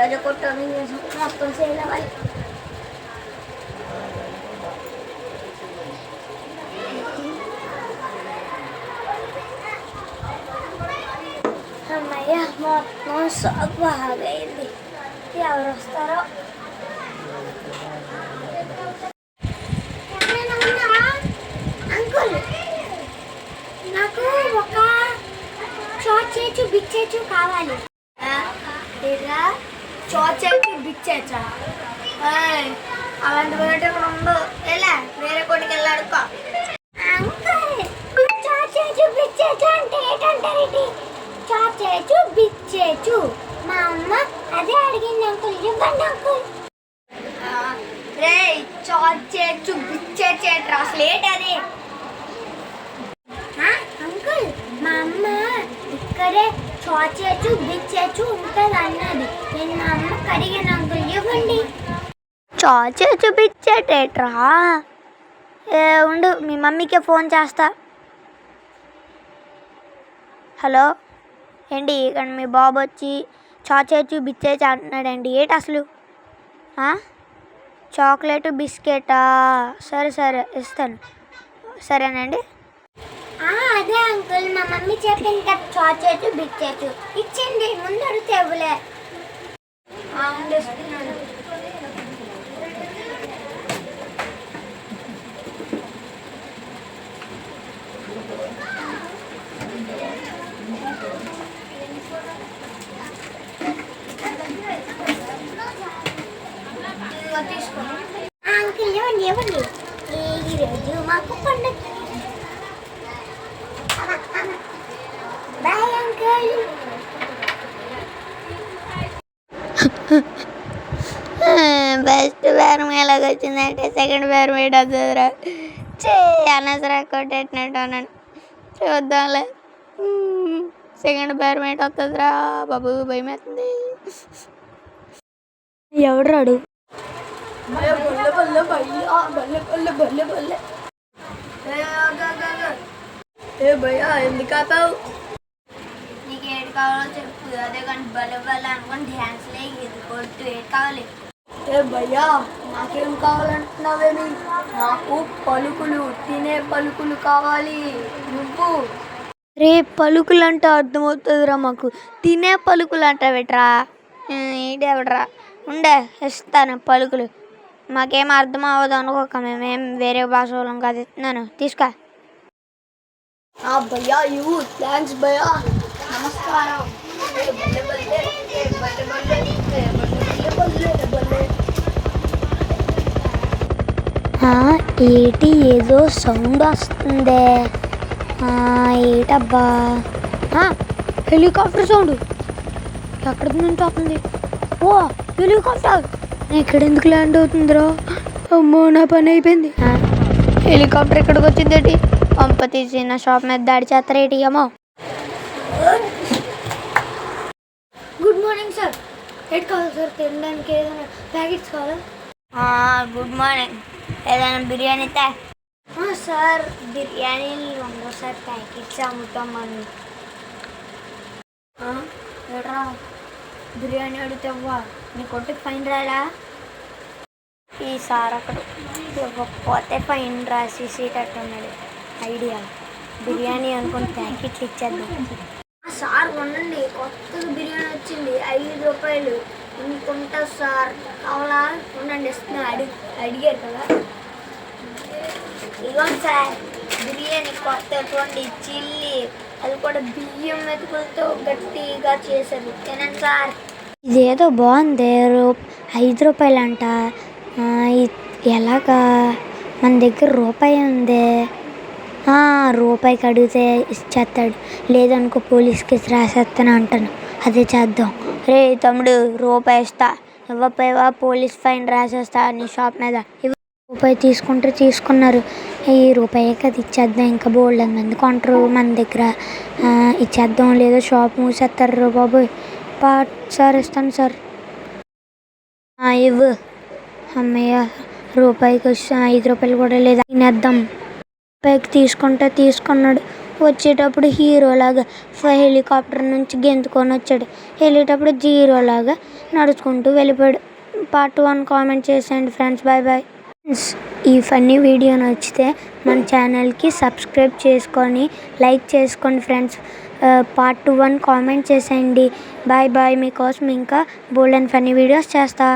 ఈరోజు కొట్టని మొత్తం సేల్ అవ్వాలి. అమ్మయ్య మొత్తం షాప్ బాగా అయింది. ఎవరు వస్తారో. అంకుల్ నాకు ఒక చోచేచు బిచ్చేచు కావాలి. చోచేచు బిచ్చేచా అలాంటి బయట ఇక్కడ ఉండదు. ఎలా వేరే కొట్టుకు వెళ్ళాడుకో. అంకుల్ చోచేచు బిచ్చేచు అంటే ఏంటంటారు? చోచేచు బిచ్చేచు మా అమ్మ అదే అడిగింది. అంకుల్ ఇవ్వండి అంకుల్. రే చోచేచు బిచ్చేచేట్రా అసలు ఏంటది? అంకుల్ మా అమ్మ ఇక్కడే చోచేచు బిచ్చేచు ఉంటుంది అన్నది. నేను మా అమ్మకి అడిగాను అంకుల్ ఇవ్వండి. చోచేచు బిచ్చేటేట్రా? ఉండు మీ మమ్మీకే ఫోన్ చేస్తా. హలో ఏంటి ఇక్కడ మీ బాబు వచ్చి చోచేచు బిచ్చేచు అంటున్నాడండి. ఏంటి అసలు? చాక్లెట్ బిస్కెటా? సరే సరే ఇస్తాను. సరేనండి. అదే అంకుల్ మా మమ్మీ చెప్పింది కదా చోచేచు బిచ్చేచు ఇచ్చింది. ముందు అడిగితే ఇవ్వలే. తీసుకో అంకుల్. ఇవ్వండి ఇవ్వండి. ఈరోజు మాకు పండుగ. Bye uncle. ఫస్ట్ బేరం ఎలాగ వచ్చిందంటే సెకండ్ బేరం ఏంటరా అనసరా కొట్టేటినట్టు అన్నాను. చూద్దాంలే సెకండ్ బేరం ఏంటి వస్తుందిరా బాబు భయం వేస్తుంది. ఎవడు భయ్యా ఎందుకు ఆపావు? నీకు ఏడు కావాలో చెప్పు. అదే కానీ బల్ల బల్ల అనుకుని డ్యాన్స్లే ఇది కొట్టు. ఏడు కావాలి? భయ్యా నాకేం కావాలంటున్నావేమి? నాకు పలుకులు తినే పలుకులు కావాలి. నువ్వు రే పలుకులు అంటే అర్థమవుతుందిరా మాకు. తినే పలుకులు అంటావేట్రా? ఏంటి ఎవడరా? ఉండే ఇస్తాను పలుకులు. మాకేం అర్థం అవ్వదు అనుకోక. మేమేం వేరే భాష వాళ్ళం కాదు. ఇస్తున్నాను తీసుకో. భయ్యా ఇవ్వు. థ్యాంక్స్ భయ్యా. నమస్కారం. ఏంటి ఏదో సౌండ్ వస్తుంది. ఏటబ్బా? హెలికాప్టర్ సౌండ్ ఎక్కడి నుంచి వస్తుంది? ఓ హెలికాప్టర్. ఇక్కడ ఎందుకు ల్యాండ్ అవుతుందిరా? అమ్మో నా పని అయిపోయింది. హెలికాప్టర్ ఎక్కడికి వచ్చిందేటి? పంప తీసి నా షాప్ మీద దాడి చేస్తారేటి? అమ్మో. Good morning sir. ఏంటి కావాలి సార్? తినడానికి ఏదైనా ప్యాకెట్స్ కావాలా? Good morning. ఏదైనా బిర్యానీ తే. సార్ బిర్యానీలు ఉండవు సార్. ప్యాకెట్స్ అమ్ముతామని. ఏట్రా బిర్యానీ అడుగుతావా? నీ కొట్టుకు ఫైన్ రాలా? ఈసారి అక్కడ ఇవ్వకపోతే ఫైన్ రాసేసేటట్టున్నాడు. ఐడియా బిర్యానీ అనుకుని ప్యాకెట్లు ఇచ్చేద్దాం. సార్ ఉండండి, కొత్తగా బిర్యానీ వచ్చింది. 5 రూపాయలు ఇంకుంటా సార్. అవునా ఉండండి ఇస్తున్నా. అడిగారు కదా. ఇవ్వండి సార్ బిర్యానీ కొత్తటువంటి చిల్లీ. అది కూడా బియ్యం మెతుకులతో గట్టిగా చేశారు. తినండి సార్. ఇదేదో బాగుంది. 5 రూపాయలు అంట. ఎలాగా? మన దగ్గర రూపాయి ఉంది. రూపాయికి అడిగితే ఇచ్చేస్తాడు. లేదనుకో పోలీస్ కేసు రాసేస్తాను అంటాను. అదే చేద్దాం. రే తమ్ముడు రూపాయి ఇస్తా. ఇవ్వపోయావా పోలీస్ ఫైన్ రాసేస్తా నీ షాప్ మీద. రూపాయి తీసుకుంటే తీసుకున్నారు. ఈ రూపాయి కదా ఇచ్చేద్దాం. ఇంకా బోల్డ్ మంది కొంటారు మన దగ్గర. ఇచ్చేద్దాం. లేదో షాప్ మూసేస్తారు బాబోయ్. సార్ ఇస్తాను సార్. ఇవ్వు. అమ్మయ్య రూపాయికి వచ్చి 5 రూపాయలు కూడా లేదా. తినేద్దాం. రూపాయికి తీసుకుంటే తీసుకున్నాడు. వచ్చేటప్పుడు హీరోలాగా హెలికాప్టర్ నుంచి గెంతుకొని వచ్చాడు. వెళ్ళేటప్పుడు జీరోలాగా నడుచుకుంటూ వెళ్ళిపోయాడు. పార్ట్ 1 కామెంట్ చేసేయండి ఫ్రెండ్స్. Bye bye. ఈ ఫన్నీ వీడియో నచ్చితే మన ఛానల్కి సబ్స్క్రైబ్ చేసుకొని లైక్ చేసుకోండి ఫ్రెండ్స్. పార్ట్ 1 కామెంట్ చేసేయండి. Bye bye. మీకోసం ఇంకా బోల్డ్ అండ్ ఫన్నీ వీడియోస్ చేస్తా.